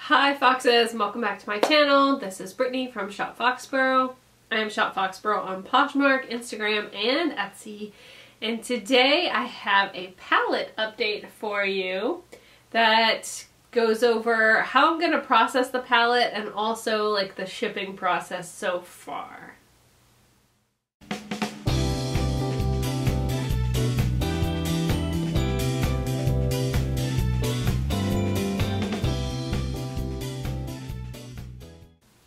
Hi Foxes, welcome back to my channel. This is Brittany from Shop Foxborough. I am Shop Foxborough on Poshmark, Instagram, and Etsy. And today I have a palette update for you that goes over how I'm going to process the palette and also like the shipping process so far.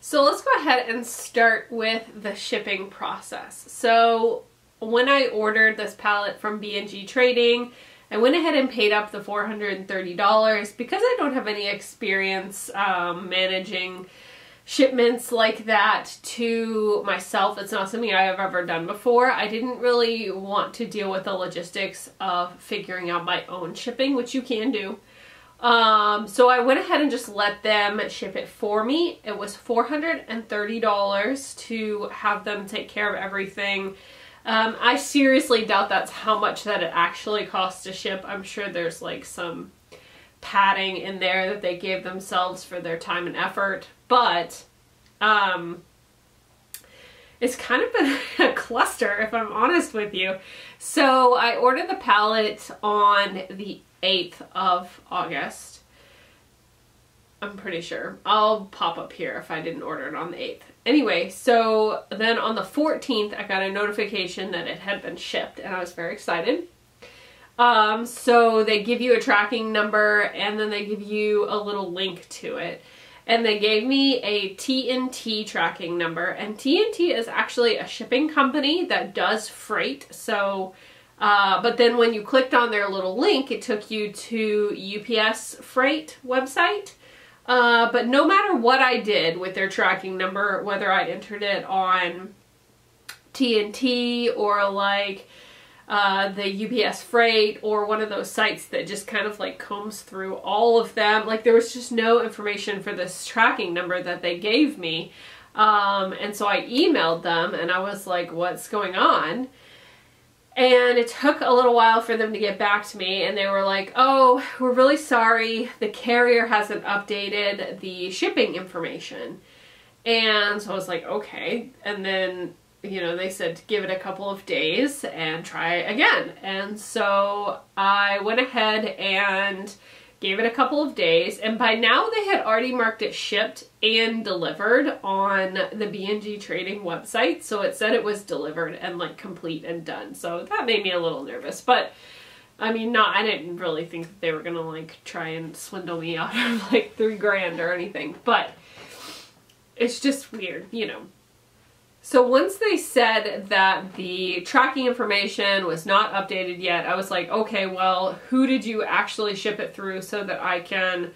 So let's go ahead and start with the shipping process. So when I ordered this palette from B&G Trading, I went ahead and paid up the $430 because I don't have any experience managing shipments like that to myself. It's not something I have ever done before. I didn't really want to deal with the logistics of figuring out my own shipping, which you can do. So I went ahead and just let them ship it for me. It was $430 to have them take care of everything. I seriously doubt that's how much that it actually costs to ship. I'm sure there's like some padding in there that they gave themselves for their time and effort, but it's kind of been a cluster, if I'm honest with you. So I ordered the palette on the 8th of August. I'm pretty sure. I'll pop up here if I didn't order it on the 8th. Anyway, so then on the 14th I got a notification that it had been shipped and I was very excited. So they give you a tracking number and then they give you a little link to it. And they gave me a TNT tracking number, and TNT is actually a shipping company that does freight. So but then when you clicked on their little link, it took you to UPS freight website. But no matter what I did with their tracking number, whether I entered it on TNT or like the UPS freight or one of those sites that just kind of like combs through all of them, like there was just no information for this tracking number that they gave me. And so I emailed them and I was like, what's going on? And it took a little while for them to get back to me, and they were like, oh, we're really sorry, the carrier hasn't updated the shipping information. And so I was like, okay. And then, you know, they said to give it a couple of days and try again. And so I went ahead and gave it a couple of days, and by now they had already marked it shipped and delivered on the B&G Trading website. So it said it was delivered and like complete and done. So that made me a little nervous, but I mean, I didn't really think that they were gonna like try and swindle me out of like $3 grand or anything, but it's just weird, you know. So once they said that the tracking information was not updated yet, I was like, okay, well, who did you actually ship it through so that I can,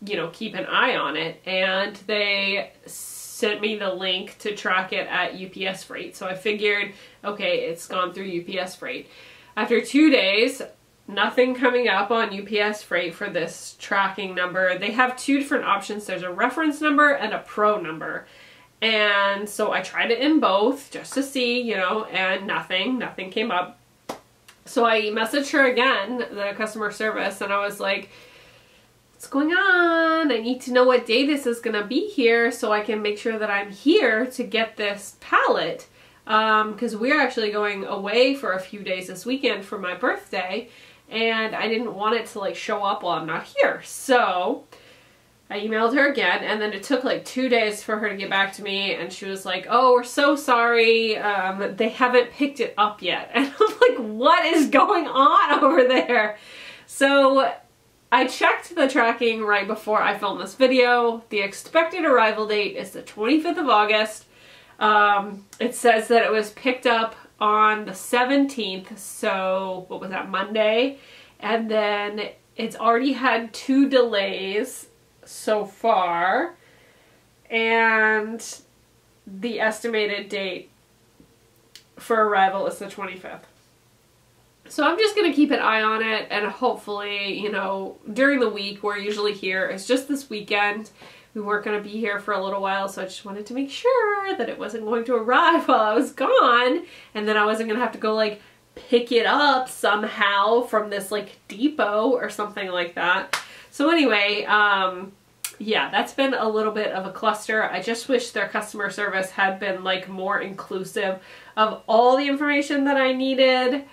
you know, keep an eye on it? And they sent me the link to track it at UPS Freight. So I figured, okay, it's gone through UPS Freight. After 2 days, nothing coming up on UPS Freight for this tracking number. They have two different options. There's a reference number and a pro number. And so I tried it in both just to see, you know, and nothing came up. So I messaged her again, the customer service, and I was like, what's going on? I need to know what day this is going to be here so I can make sure that I'm here to get this palette. Because we're actually going away for a few days this weekend for my birthday, and I didn't want it to like show up while I'm not here. So I emailed her again, and then it took like 2 days for her to get back to me, and she was like, oh, we're so sorry, they haven't picked it up yet. And I'm like, what is going on over there? So I checked the tracking right before I filmed this video. The expected arrival date is the 25th of August. It says that it was picked up on the 17th, so what was that, Monday? And then it's already had 2 delays so far, and the estimated date for arrival is the 25th. So I'm just going to keep an eye on it, and hopefully, you know, during the week, we're usually here. It's just this weekend. We weren't going to be here for a little while, so I just wanted to make sure that it wasn't going to arrive while I was gone, and then I wasn't going to have to go like pick it up somehow from this like depot or something like that. So anyway, yeah, that's been a little bit of a cluster. I just wish their customer service had been like more inclusive of all the information that I needed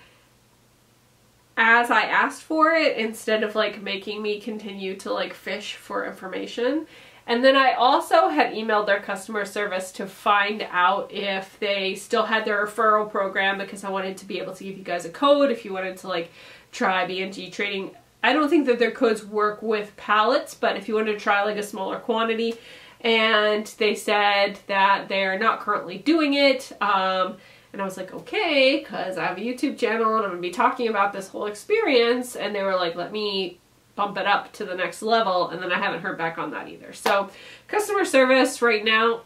as I asked for it, instead of like making me continue to like fish for information. And then I also had emailed their customer service to find out if they still had their referral program, because I wanted to be able to give you guys a code if you wanted to like try B&G trading. I don't think that their codes work with pallets, but if you wanted to try like a smaller quantity, and they said that they're not currently doing it. And I was like, okay, because I have a YouTube channel and I'm going to be talking about this whole experience. And they were like, let me bump it up to the next level, and then I haven't heard back on that either. So customer service right now,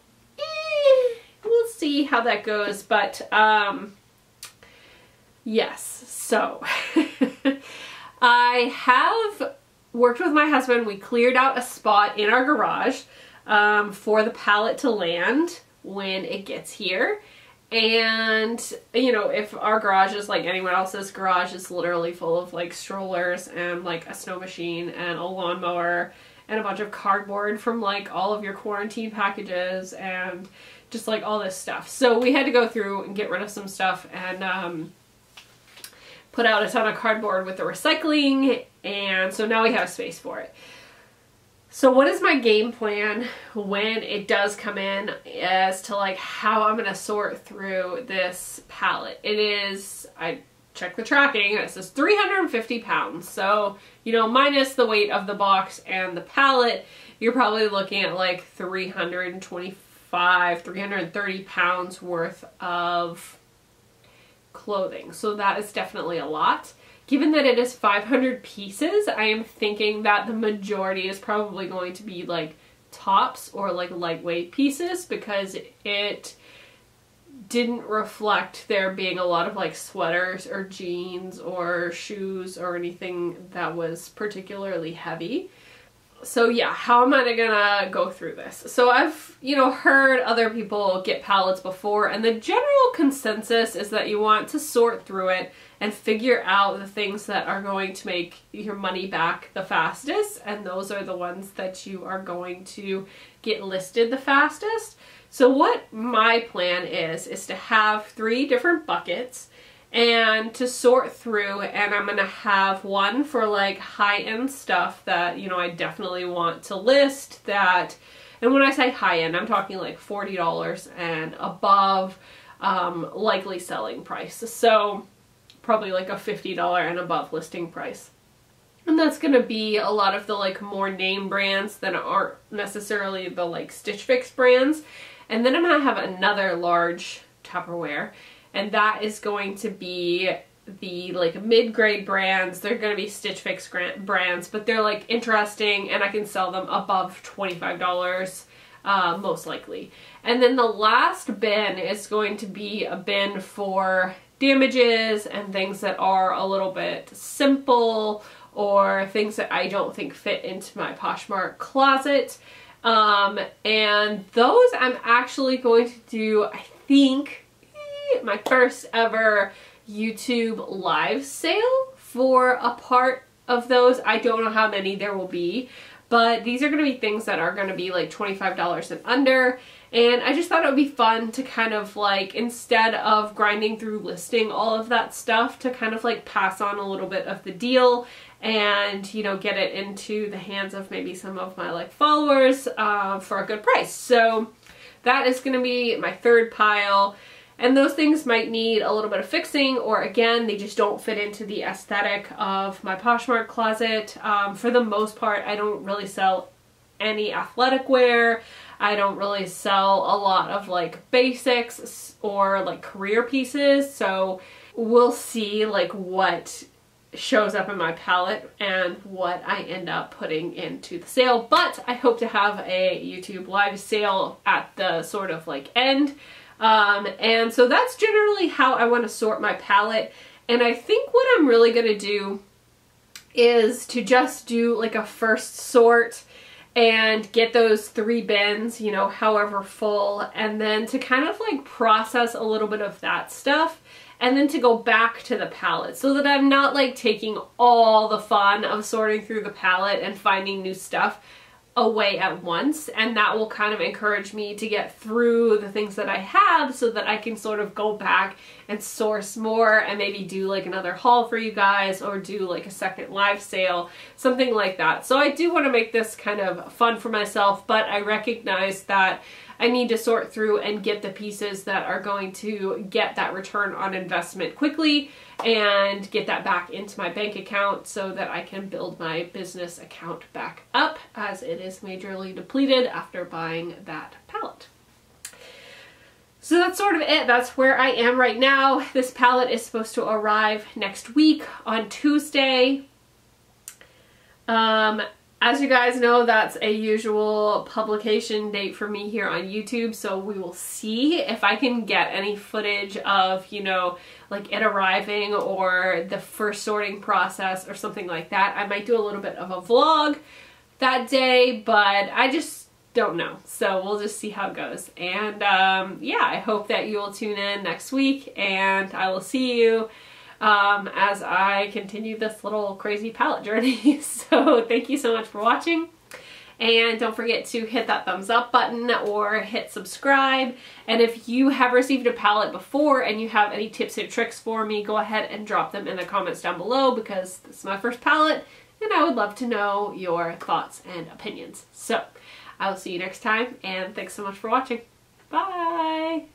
we'll see how that goes, but yes. So I have worked with my husband. We cleared out a spot in our garage for the pallet to land when it gets here. And, you know, if our garage is like anyone else's garage, is literally full of like strollers and like a snow machine and a lawnmower and a bunch of cardboard from like all of your quarantine packages and just like all this stuff. So we had to go through and get rid of some stuff and put out a ton of cardboard with the recycling, and so now we have space for it. So what is my game plan when it does come in as to like how I'm going to sort through this pallet? It is, I checked the tracking and it says 350 pounds. So, you know, minus the weight of the box and the pallet, you're probably looking at like 325, 330 pounds worth of clothing. So that is definitely a lot. Given that it is 500 pieces, I am thinking that the majority is probably going to be like tops or like lightweight pieces, because it didn't reflect there being a lot of like sweaters or jeans or shoes or anything that was particularly heavy. So yeah, how am I gonna go through this? So I've, you know, heard other people get pallets before, and the general consensus is that you want to sort through it and figure out the things that are going to make your money back the fastest, and those are the ones that you are going to get listed the fastest. So what my plan is to have 3 different buckets and to sort through, and I'm gonna have one for like high-end stuff that, you know, I definitely want to list that, and when I say high-end, I'm talking like $40 and above, likely selling price. So probably like a $50 and above listing price. And that's gonna be a lot of the like more name brands that aren't necessarily the like Stitch Fix brands. And then I'm gonna have another large Tupperware, and that is going to be the like mid-grade brands. They're going to be Stitch Fix brands, but they're like interesting, and I can sell them above $25 most likely. And then the last bin is going to be a bin for damages and things that are a little bit simple, or things that I don't think fit into my Poshmark closet. And those I'm actually going to do, I think, my first ever YouTube live sale for a part of those. I don't know how many there will be, but these are going to be things that are going to be like $25 and under. And I just thought it would be fun to kind of like, instead of grinding through listing all of that stuff, to kind of like pass on a little bit of the deal and, you know, get it into the hands of maybe some of my like followers for a good price. So that is going to be my third pile. And those things might need a little bit of fixing, or again, they just don't fit into the aesthetic of my Poshmark closet. For the most part, I don't really sell any athletic wear. I don't really sell a lot of like basics or like career pieces. So we'll see like what shows up in my palette and what I end up putting into the sale. But I hope to have a YouTube live sale at the sort of like end. And so that's generally how I want to sort my palette. And I think what I'm really going to do is to just do like a first sort and get those 3 bins, you know, however full, and then to kind of like process a little bit of that stuff, and then to go back to the palette, so that I'm not like taking all the fun of sorting through the palette and finding new stuff away at once, and that will kind of encourage me to get through the things that I have so that I can sort of go back and source more and maybe do like another haul for you guys or do like a second live sale, something like that. So I do want to make this kind of fun for myself, but I recognize that I need to sort through and get the pieces that are going to get that return on investment quickly and get that back into my bank account so that I can build my business account back up, as it is majorly depleted after buying that palette. So that's sort of it. That's where I am right now. This palette is supposed to arrive next week on Tuesday. As you guys know, that's a usual publication date for me here on YouTube, so we will see if I can get any footage of, you know, like it arriving or the first sorting process or something like that. I might do a little bit of a vlog that day, but I just don't know. So we'll just see how it goes. And yeah, I hope that you will tune in next week, and I will see you as I continue this little crazy palette journey. So thank you so much for watching, and don't forget to hit that thumbs up button or hit subscribe. And if you have received a palette before and you have any tips and tricks for me, go ahead and drop them in the comments down below, because this is my first palette and I would love to know your thoughts and opinions. So I will see you next time, and thanks so much for watching. Bye!